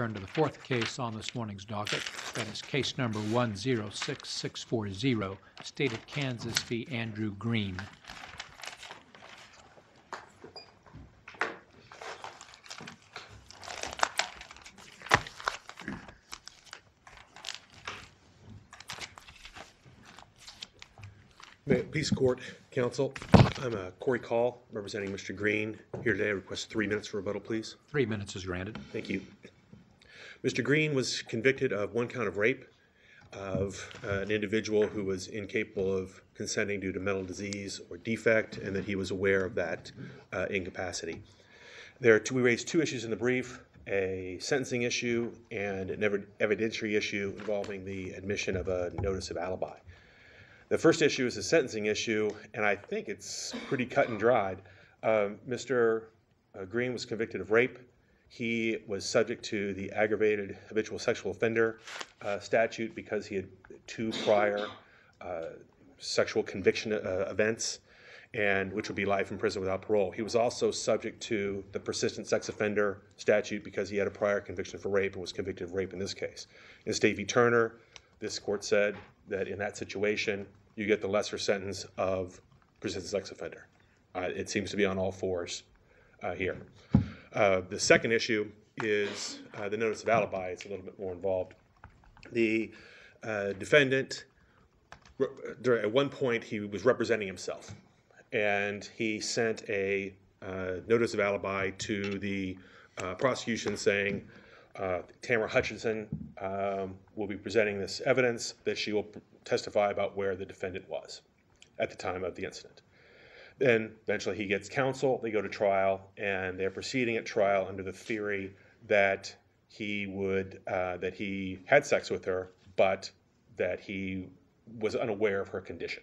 Turn to the fourth case on this morning's docket. That is case number 106640, State of Kansas v. Andrew Green. Peace Court, Counsel. I'm Corey Call, representing Mr. Green. Here today, I request 3 minutes for rebuttal, please. 3 minutes is granted. Thank you. Mr. Green was convicted of 1 count of rape of an individual who was incapable of consenting due to mental disease or defect, and that he was aware of that incapacity. We raised 2 issues in the brief, a sentencing issue and an evidentiary issue involving the admission of a notice of alibi. The first issue is a sentencing issue, and I think it's pretty cut and dried. Mr. Green was convicted of rape. He was subject to the aggravated habitual sexual offender statute because he had 2 prior sexual conviction events, and which would be life in prison without parole. He was also subject to the persistent sex offender statute because he had a prior conviction for rape and was convicted of rape in this case. In State v. Turner, this court said that in that situation, you get the lesser sentence of persistent sex offender. It seems to be on all fours here. The second issue is the notice of alibi. It's a little bit more involved. The defendant, at one point, he was representing himself, and he sent a notice of alibi to the prosecution saying, Tamara Hutchinson will be presenting this evidence that she will testify about where the defendant was at the time of the incident. Then eventually he gets counsel, they go to trial, and they're proceeding at trial under the theory that he had sex with her, but that he was unaware of her condition.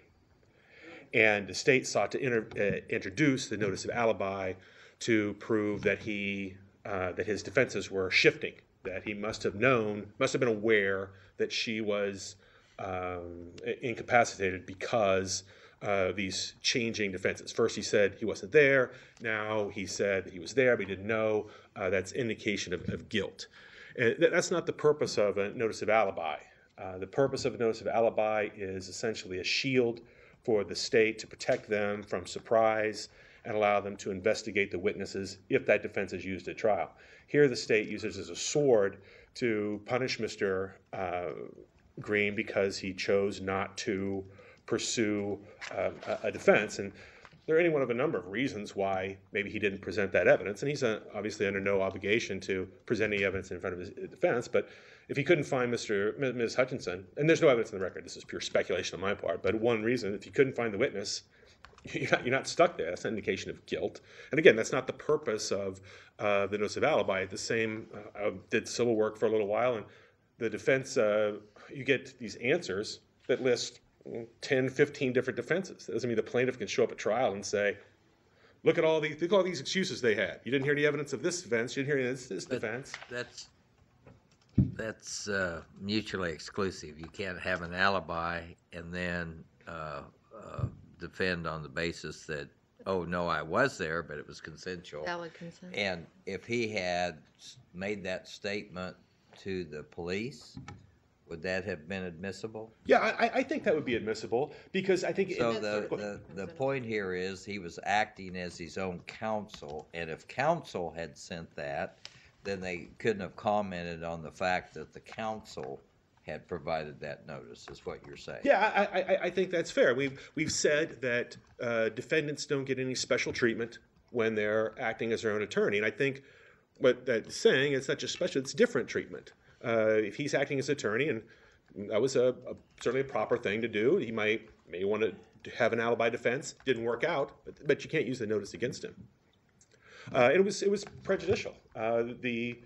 And the state sought to introduce the notice of alibi to prove that that his defenses were shifting, that he must have been aware that she was incapacitated because of these changing defenses. First he said he wasn't there, now he said that he was there but he didn't know. That's indication of guilt. And that's not the purpose of a notice of alibi. The purpose of a notice of alibi is essentially a shield for the state to protect them from surprise and allow them to investigate the witnesses if that defense is used at trial. Here the state uses it as a sword to punish Mr. Green because he chose not to pursue a defense. And there are any one of a number of reasons why maybe he didn't present that evidence, and he's obviously under no obligation to present any evidence in front of his defense. But if he couldn't find Ms. Hutchinson, and there's no evidence in the record, this is pure speculation on my part, but one reason, if you couldn't find the witness, you're not stuck there. That's an indication of guilt. And again, that's not the purpose of the notice of alibi. The same, I did civil work for a little while, and the defense, you get these answers that list 10, 15 different defenses. That doesn't mean the plaintiff can show up at trial and say, look at all these excuses they had. You didn't hear any evidence of this defense. You didn't hear any of this defense. That's mutually exclusive. You can't have an alibi and then defend on the basis that, oh, no, I was there, but it was consensual. Valid consent. And if he had made that statement to the police, would that have been admissible? Yeah, I think that would be admissible because I think... So the point here is he was acting as his own counsel, and if counsel had sent that, then they couldn't have commented on the fact that the counsel had provided that notice, is what you're saying. Yeah, I think that's fair. We've said that defendants don't get any special treatment when they're acting as their own attorney, and I think what that's saying is not just special, it's different treatment. If he's acting as attorney, and that was certainly a proper thing to do, he may want to have an alibi defense. Didn't work out, but you can't use the notice against him. It was prejudicial. I think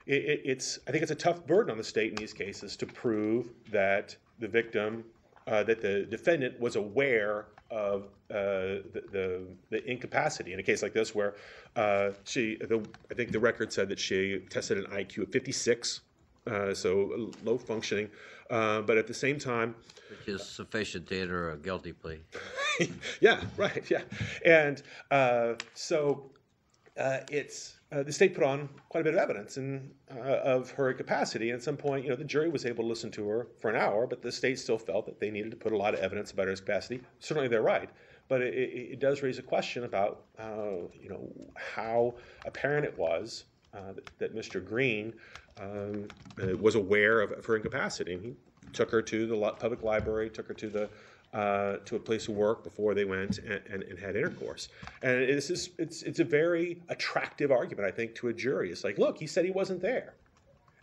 it's a tough burden on the state in these cases to prove that the victim, that the defendant was aware of the incapacity in a case like this, where I think the record said that she tested an IQ of 56. So low functioning, but at the same time, which is sufficient to enter a guilty plea. Yeah, right. Yeah, and so it's the state put on quite a bit of evidence of her incapacity. And at some point, the jury was able to listen to her for an hour, but the state still felt that they needed to put a lot of evidence about her incapacity. Certainly, they're right, but it does raise a question about how apparent it was that Mr. Green was aware of her incapacity. And he took her to the public library, took her to a place of work before they went and had intercourse. And it's a very attractive argument, I think, to a jury. It's like, look, he said he wasn't there.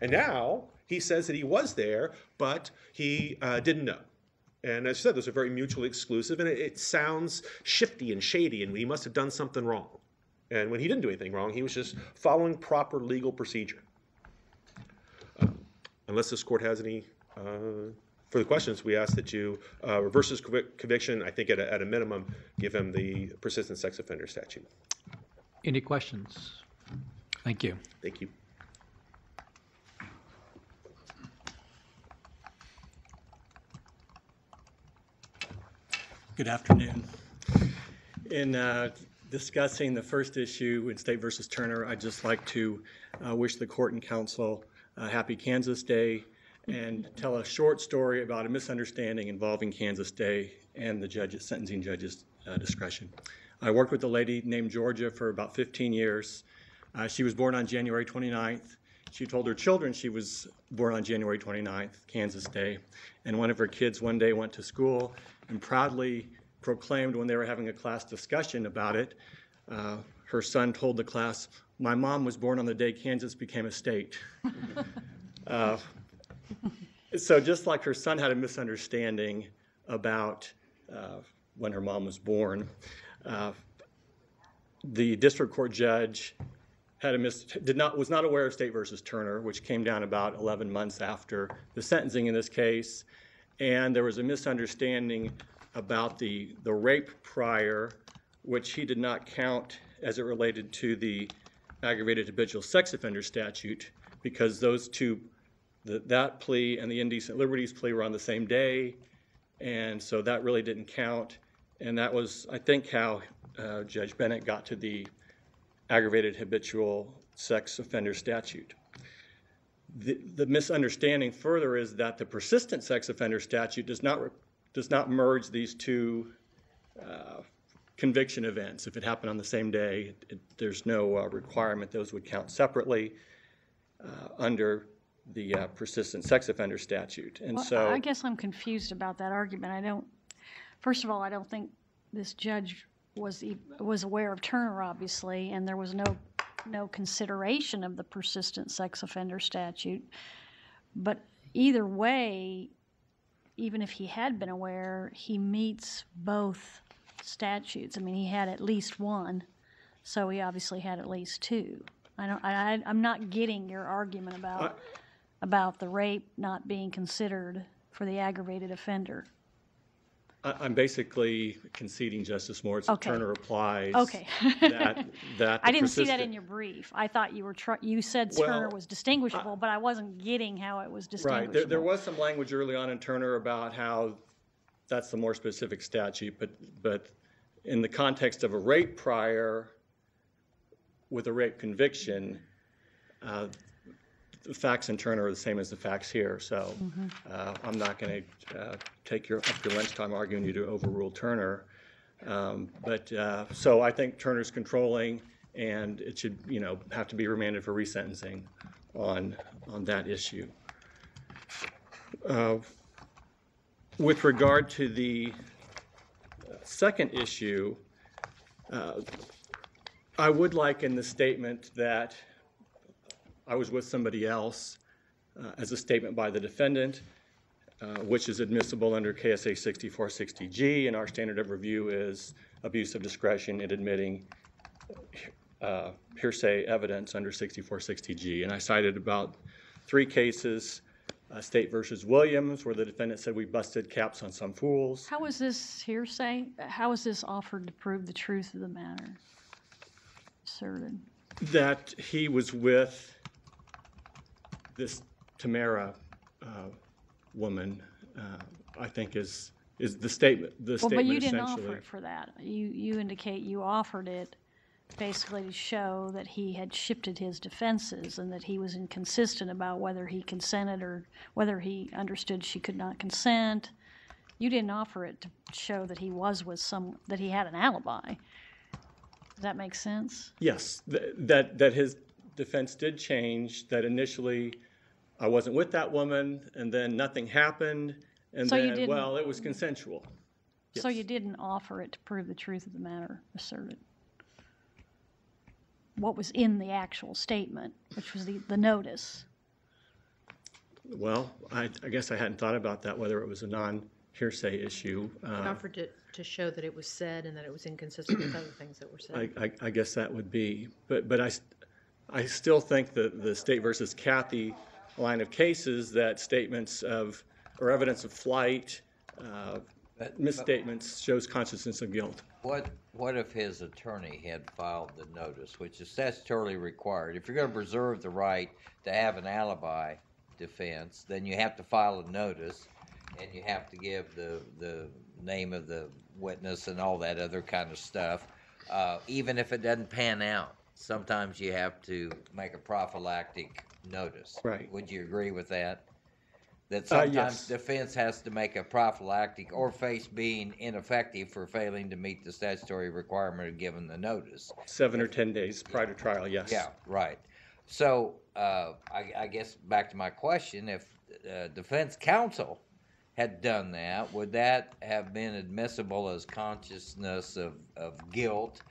And now he says that he was there, but he didn't know. And as I said, those are very mutually exclusive, and it sounds shifty and shady, and he must have done something wrong. And when he didn't do anything wrong, he was just following proper legal procedure. Unless this court has any further questions, we ask that you reverse his conviction. I think at a minimum, give him the persistent sex offender statute. Any questions? Thank you. Thank you. Good afternoon. In discussing the first issue in State versus Turner, I'd just like to wish the court and counsel a happy Kansas Day and tell a short story about a misunderstanding involving Kansas Day and the sentencing judge's discretion. I worked with a lady named Georgia for about 15 years. She was born on January 29th. She told her children she was born on January 29th, Kansas Day. And one of her kids one day went to school and proudly proclaimed when they were having a class discussion about it, her son told the class, "My mom was born on the day Kansas became a state." So just like her son had a misunderstanding about when her mom was born, the district court judge was not aware of State versus Turner, which came down about 11 months after the sentencing in this case, and there was a misunderstanding about the rape prior, which he did not count as it related to the aggravated habitual sex offender statute, because those two, that plea and the indecent liberties plea were on the same day, and so that really didn't count. And that was, I think, how Judge Bennett got to the aggravated habitual sex offender statute. The misunderstanding further is that the persistent sex offender statute does not merge these two conviction events. If it happened on the same day, there's no requirement those would count separately under the persistent sex offender statute. And well, so I guess I'm confused about that argument. First of all, I don't think this judge was aware of Turner, obviously, and there was no consideration of the persistent sex offender statute. But either way, even if he had been aware, he meets both statutes. I mean, he had at least one, so he obviously had at least two. I'm not getting your argument about the rape not being considered for the aggravated offender. I'm basically conceding, Justice Moritz, that Okay. Turner applies. Okay. that I didn't see that persistent- in your brief. I thought you said Well, Turner was distinguishable, but I wasn't getting how it was distinguishable. Right. There was some language early on in Turner about how that's the more specific statute, but in the context of a rape prior with a rape conviction, the facts in Turner are the same as the facts here. So I'm not going to take up your lunchtime arguing you to overrule Turner. So I think Turner's controlling, and it should have to be remanded for resentencing on that issue. With regard to the second issue, I would like in the statement that I was with somebody else as a statement by the defendant, which is admissible under KSA 6460G, and our standard of review is abuse of discretion in admitting hearsay evidence under 6460G. And I cited about 3 cases, State versus Williams, where the defendant said we busted caps on some fools. How is this hearsay? How is this offered to prove the truth of the matter? Asserted. That he was with this Tamara woman, I think is the statement. Well, but you didn't offer it for that. You indicate you offered it basically to show that he had shifted his defenses and that he was inconsistent about whether he consented or whether he understood she could not consent. You didn't offer it to show that he was with that he had an alibi. Does that make sense? Yes, that his defense did change, that initially I wasn't with that woman, and then nothing happened, and So you then, didn't- well, it was consensual. So Yes. you didn't offer it to prove the truth of the matter asserted. What was in the actual statement, which was the notice. Well, I guess I hadn't thought about that, whether it was a non-hearsay issue. Offered to show that it was said and that it was inconsistent with other things that were said. I guess that would be, but I still think that the State versus Kathy line of cases, that statements of, or evidence of flight, misstatements shows consciousness of guilt. What if his attorney had filed the notice, which is statutorily required? If you're going to preserve the right to have an alibi defense, then you have to file a notice, and you have to give the name of the witness and all that other kind of stuff, even if it doesn't pan out. Sometimes you have to make a prophylactic notice. Right. Would you agree with that? That sometimes Yes. defense has to make a prophylactic or face being ineffective for failing to meet the statutory requirement of giving the notice. 7 or 10 days prior to trial, yes. Yeah, right. So I guess back to my question, if defense counsel had done that, would that have been admissible as consciousness of guilt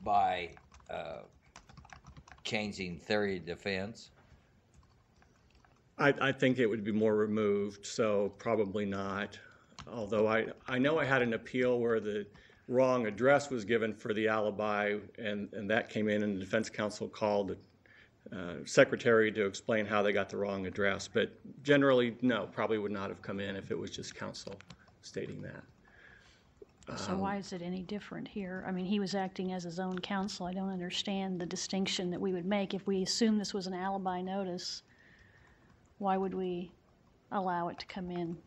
by changing theory of defense? I think it would be more removed, so probably not. Although I know I had an appeal where the wrong address was given for the alibi, and that came in, and the defense counsel called the secretary to explain how they got the wrong address. But generally, no, probably would not have come in if it was just counsel stating that. So why is it any different here? I mean, he was acting as his own counsel. I don't understand the distinction that we would make. If we assume this was an alibi notice, why would we allow it to come in?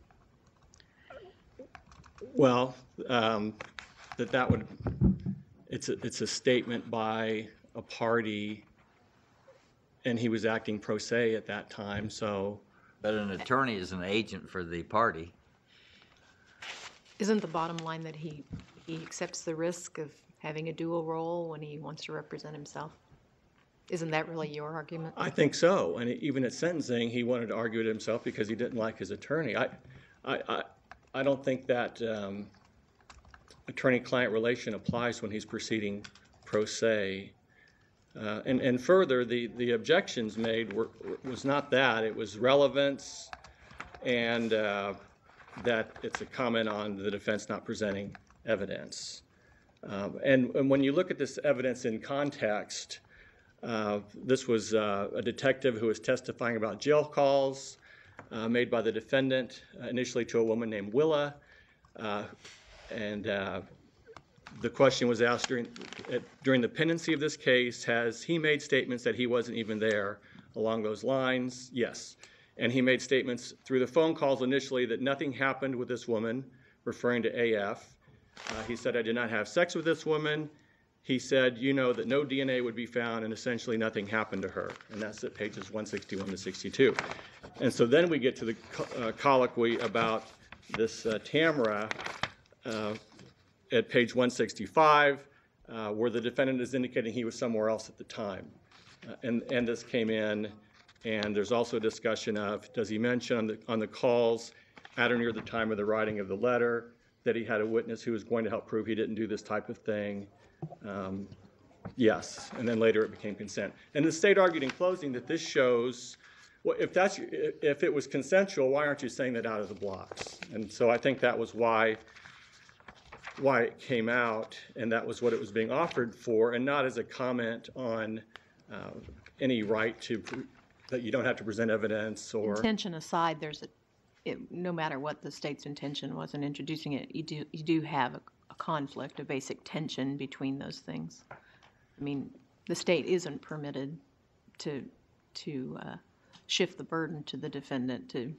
Well, that would, it's a statement by a party, and he was acting pro se at that time, so. But an attorney is an agent for the party. Isn't the bottom line that he accepts the risk of having a dual role when he wants to represent himself? Isn't that really your argument? I think so, and even at sentencing, he wanted to argue it himself because he didn't like his attorney. I don't think that attorney-client relation applies when he's proceeding pro se. And further, the objections made was not that. It was relevance, and that it's a comment on the defense not presenting evidence. And when you look at this evidence in context, this was a detective who was testifying about jail calls made by the defendant, initially to a woman named Willa. And the question was asked during the pendency of this case, has he made statements that he wasn't even there along those lines? Yes. And he made statements through the phone calls initially that nothing happened with this woman, referring to AF. He said, I did not have sex with this woman. He said, you know, that no DNA would be found and essentially nothing happened to her. And that's at pages 161 to 62. And so then we get to the colloquy about this Tamara at page 165, where the defendant is indicating he was somewhere else at the time. And this came in, and there's also a discussion of, does he mention on the calls at or near the time of the writing of the letter that he had a witness who was going to help prove he didn't do this type of thing? Yes, and then later it became consent. And the state argued in closing that this shows, well, if it was consensual, why aren't you saying that out of the blocks? And so I think that was why it came out, and that was what it was being offered for, and not as a comment on any right to that you don't have to present evidence or. Intention aside, no matter what the state's intention was in introducing it, you do have a conflict, a basic tension between those things. I mean, the state isn't permitted to shift the burden to the defendant to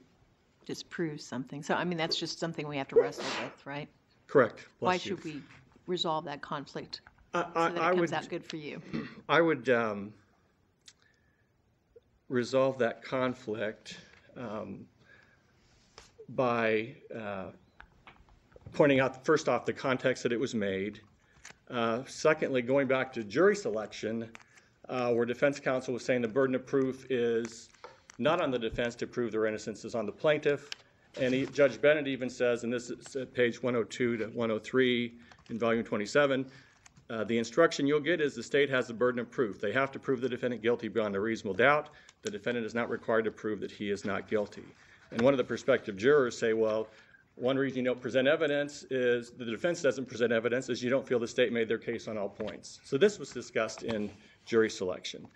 disprove something. So, I mean, that's just something we have to wrestle with, right? Correct. Why Bless you. should we resolve that conflict I, so that it I comes would, out good for you? I would resolve that conflict by pointing out, first off, the context that it was made. Secondly, going back to jury selection, where defense counsel was saying the burden of proof is not on the defense to prove their innocence, is on the plaintiff. And Judge Bennett even says, and this is at page 102 to 103 in volume 27, the instruction you'll get is the state has the burden of proof. They have to prove the defendant guilty beyond a reasonable doubt. The defendant is not required to prove that he is not guilty. And one of the prospective jurors say, well, one reason you don't present evidence is the defense doesn't present evidence is you don't feel the state made their case on all points. So this was discussed in jury selection.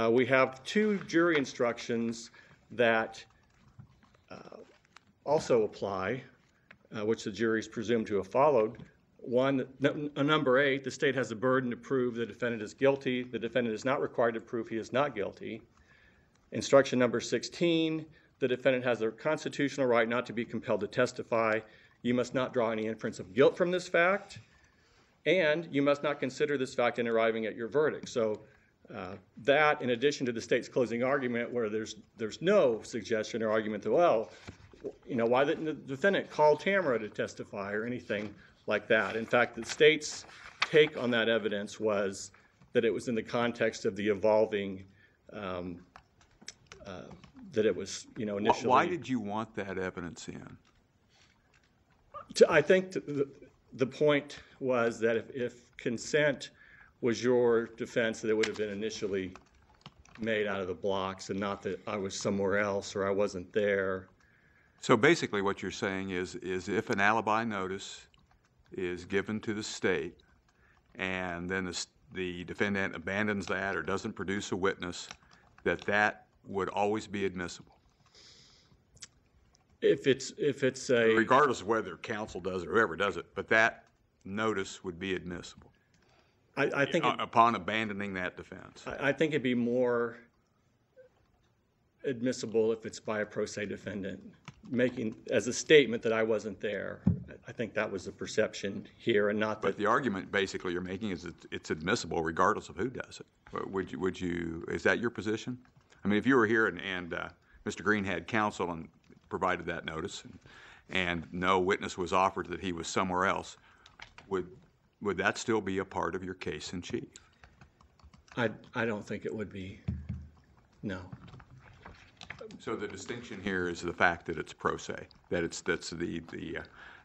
We have two jury instructions that also apply, which the jury is presumed to have followed. One, number 8, the state has the burden to prove the defendant is guilty. The defendant is not required to prove he is not guilty. Instruction number 16, the defendant has a constitutional right not to be compelled to testify. You must not draw any inference of guilt from this fact, and you must not consider this fact in arriving at your verdict. So that, in addition to the state's closing argument, where there's no suggestion or argument that, well, you know, why didn't the defendant call Tamara to testify or anything like that? In fact, the state's take on that evidence was that it was in the context of the evolving, that it was, you know, initially. Why did you want that evidence in? I think the point was that if consent was your defense, that it would have been initially made out of the blocks and not that I was somewhere else or I wasn't there. So basically what you're saying is if an alibi notice is given to the state and then the defendant abandons that or doesn't produce a witness, that would always be admissible. If it's a... Regardless of whether counsel does it or whoever does it, but that notice would be admissible. I think upon abandoning that defense. I think it'd be more admissible if it's by a pro se defendant making as a statement that I wasn't there. I think that was the perception here, and not that. But the argument basically you're making is that it's admissible regardless of who does it. Would you? Is that your position? I mean, if you were here and Mr. Green had counsel and provided that notice, and no witness was offered that he was somewhere else, would that still be a part of your case in chief? I don't think it would be. No. So the distinction here is the fact that it's pro se, that's the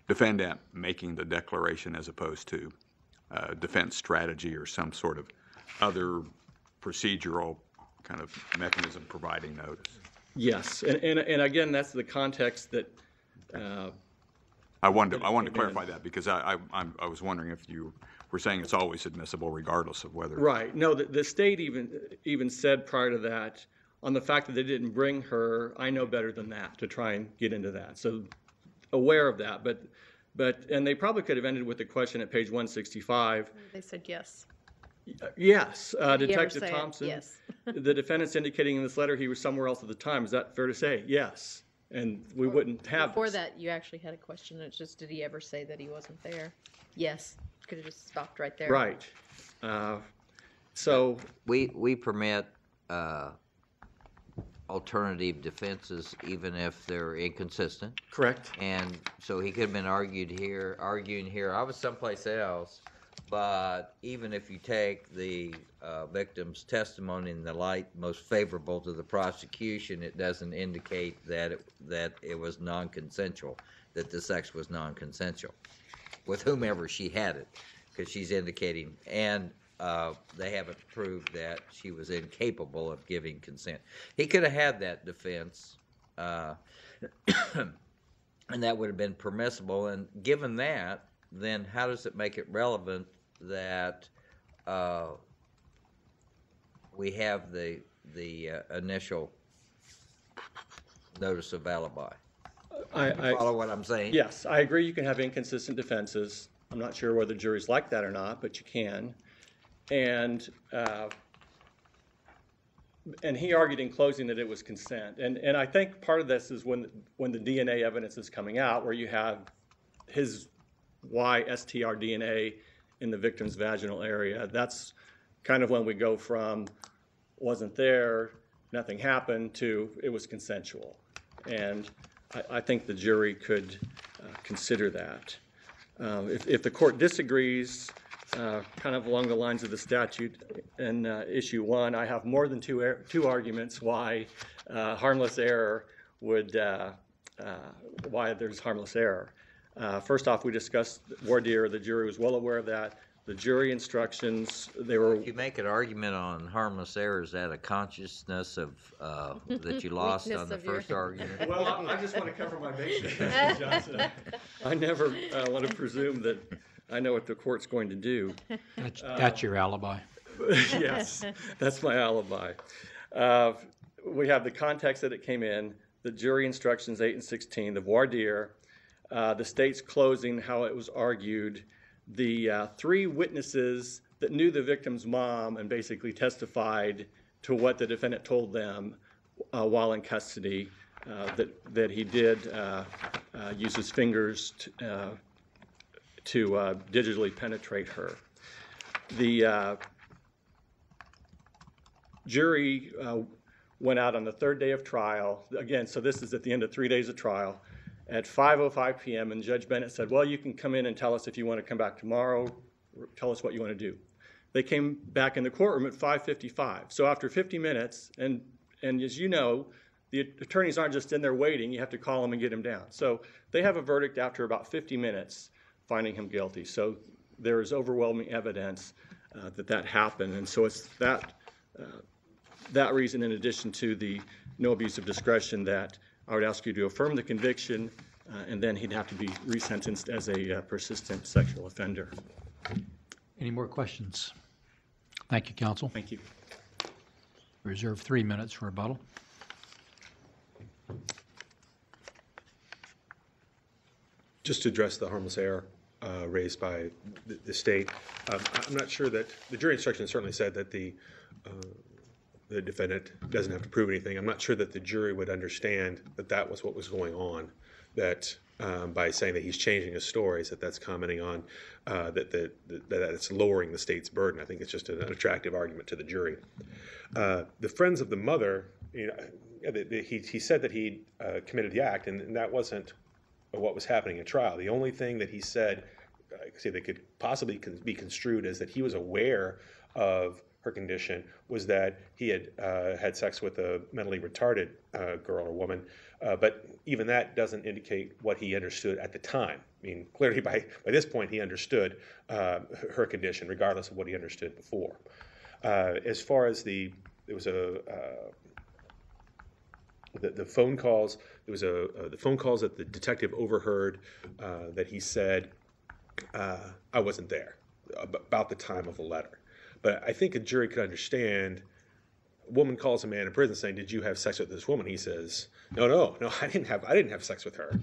defendant making the declaration as opposed to defense strategy or some sort of other procedural kind of mechanism providing notice. Yes, and again, that's the context that. I wanted to clarify that because I was wondering if you were saying it's always admissible regardless of whether. Right. No, the state even said prior to that, on the fact that they didn't bring her, I know better than that to try and get into that. So aware of that, but and they probably could have ended with the question at page 165. They said yes. Yes, Did he ever Detective say it? Thompson. Yes. The defendant's indicating in this letter he was somewhere else at the time. Is that fair to say? Yes. And we wouldn't have Before this. that, you actually had a question. It's just, did he ever say that he wasn't there? Yes. Could have just stopped right there. Right. So We permit alternative defenses even if they're inconsistent. correct. And so he could have been arguing here, I was someplace else, but even if you take the victim's testimony in the light most favorable to the prosecution, it doesn't indicate that it was non-consensual, that the sex was non-consensual with whomever she had it, because she's indicating, and they haven't proved that she was incapable of giving consent. He could have had that defense, and that would have been permissible. And given that, then how does it make it relevant that we have the initial notice of alibi? Follow what I'm saying? Yes, I agree you can have inconsistent defenses. I'm not sure whether juries like that or not, but you can. And he argued in closing that it was consent. And I think part of this is when the DNA evidence is coming out, where you have his YSTR DNA in the victim's vaginal area. That's kind of when we go from wasn't there, nothing happened, to it was consensual. And I think the jury could consider that. If the court disagrees, kind of along the lines of the statute in issue 1, I have more than two arguments why harmless error would, why there's harmless error. First off, we discussed voir dire. The jury was well aware of that. The jury instructions, they were... You make an argument on harmless error, is that a consciousness of, that you lost Weakness on the of your- first argument? Well, I just want to cover my bases, Mr. Johnson. I never want to presume that I know what the court's going to do. That's your alibi. Yes, that's my alibi. We have the context that it came in, the jury instructions 8 and 16, the voir dire, the state's closing, how it was argued, the 3 witnesses that knew the victim's mom and basically testified to what the defendant told them while in custody, that he did use his fingers to digitally penetrate her. The jury went out on the 3rd day of trial. Again, so this is at the end of 3 days of trial. At 5:05 p.m., and Judge Bennett said, well, you can come in and tell us if you want to come back tomorrow, tell us what you want to do. They came back in the courtroom at 5:55. So after 50 minutes, and as you know, the attorneys aren't just in there waiting, you have to call them and get them down. So they have a verdict after about 50 minutes finding him guilty. So there is overwhelming evidence that happened, and so it's that reason, in addition to the no abuse of discretion, that I would ask you to affirm the conviction, and then he'd have to be resentenced as a persistent sexual offender. Any more questions? Thank you, counsel. Thank you. Reserve 3 minutes for rebuttal. Just to address the harmless error raised by the state, I'm not sure that the jury instruction certainly said that the defendant doesn't have to prove anything. I'm not sure that the jury would understand that that was what was going on, that by saying that he's changing his stories, that's commenting on that it's lowering the state's burden. I think it's just an unattractive argument to the jury. The friends of the mother, you know, he said that he committed the act, and that wasn't what was happening at trial. The only thing that he said, that could possibly be construed as that he was aware of her condition, was that he had had sex with a mentally retarded girl or woman, but even that doesn't indicate what he understood at the time. I mean, clearly by this point he understood her condition, regardless of what he understood before. As far as the phone calls, the phone calls that the detective overheard that he said, I wasn't there about the time of the letter. But I think a jury could understand. A woman calls a man in prison saying, "Did you have sex with this woman?" He says, "No, I didn't have sex with her,"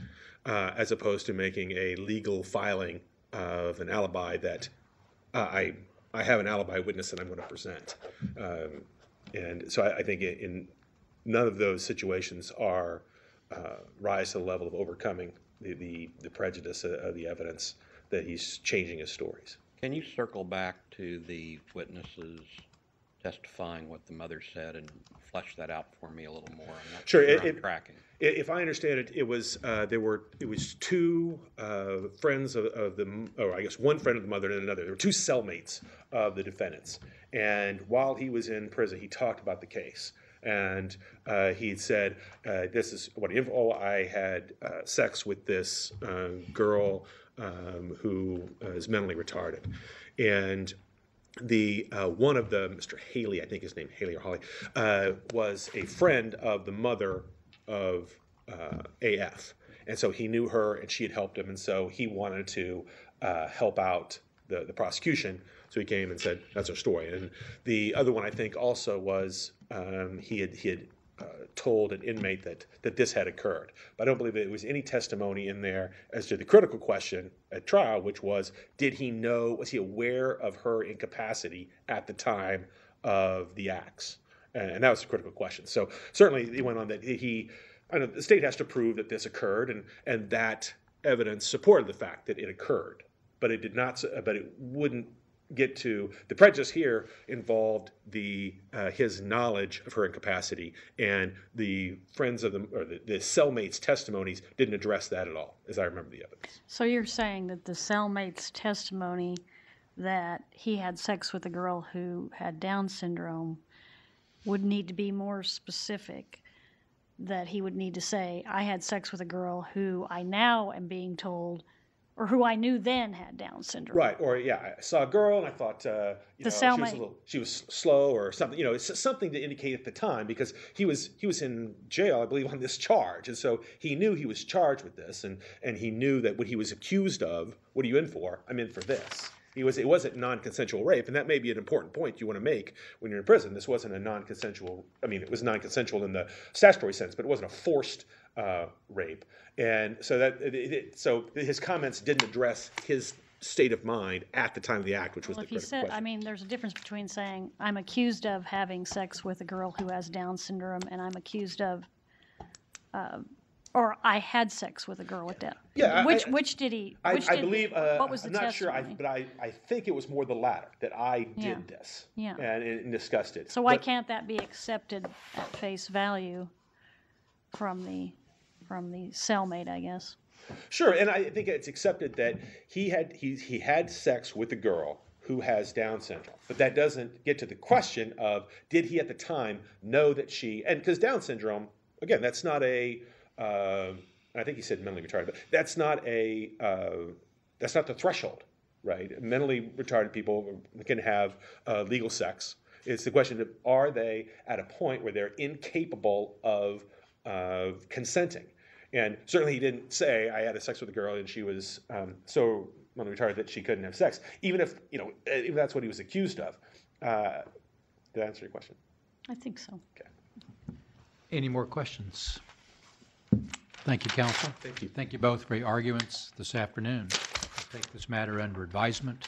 as opposed to making a legal filing of an alibi that I have an alibi witness that I'm going to present. And so I think in none of those situations are rise to the level of overcoming the prejudice of the evidence that he's changing his stories. Can you circle back to the witnesses testifying what the mother said and flesh that out for me a little more? I'm not Sure. I'm tracking. If I understand it, it was 2 friends of the, or I guess one friend of the mother and another. There were 2 cellmates of the defendants, and while he was in prison, he talked about the case, and he said, "This is what I had sex with this girl who is mentally retarded," and the one of the Mr. Haley, I think his name Haley or Holly, was a friend of the mother of AF, and so he knew her and she had helped him, and so he wanted to help out the prosecution. So he came and said, "That's our story." And the other one, I think, also was he had told an inmate that this had occurred. But I don't believe there was any testimony in there as to the critical question at trial, which was, did he know, was he aware of her incapacity at the time of the acts? And that was the critical question. So certainly he went on that I know the state has to prove that this occurred, and that evidence supported the fact that it occurred. but it did not. But it wouldn't get to the prejudice here involved his knowledge of her incapacity, and the friends of the cellmates' testimonies didn't address that at all, as I remember the evidence. So you're saying that the cellmate's testimony that he had sex with a girl who had Down syndrome would need to be more specific, that he would need to say, I had sex with a girl who I now am being told, or who I knew then had Down syndrome. Right, or I saw a girl and I thought she was slow or something. It's something to indicate at the time, because he was in jail, I believe, on this charge, and so he knew he was charged with this, and he knew that what he was accused of. What are you in for? I'm in for this. It wasn't non-consensual rape, and that may be an important point you want to make when you're in prison. This wasn't a non-consensual. I mean, it was non-consensual in the statutory sense, but it wasn't a forced rape. And so so his comments didn't address his state of mind at the time of the act, which was the critical question. I mean, there's a difference between saying I'm accused of having sex with a girl who has Down syndrome, and I'm accused of, or I had sex with a girl with Down. Yeah, which did he? I believe. What was the I'm not testimony? sure, but I think it was more the latter, that I Yeah. did this, Yeah. and discussed it. So why But- can't that be accepted at face value from the cellmate, I guess? Sure, and I think it's accepted that he had sex with a girl who has Down syndrome, but that doesn't get to the question of did he at the time know that because Down syndrome, again, that's not I think he said mentally retarded, but that's not the threshold, right? Mentally retarded people can have legal sex. It's the question of, are they at a point where they're incapable of consenting? And certainly he didn't say, I had sex with a girl and she was so mentally retarded that she couldn't have sex, even if that's what he was accused of. Did I answer your question? I think so. Okay. Any more questions? Thank you, counsel. Thank you. Thank you both for your arguments this afternoon. I'll take this matter under advisement.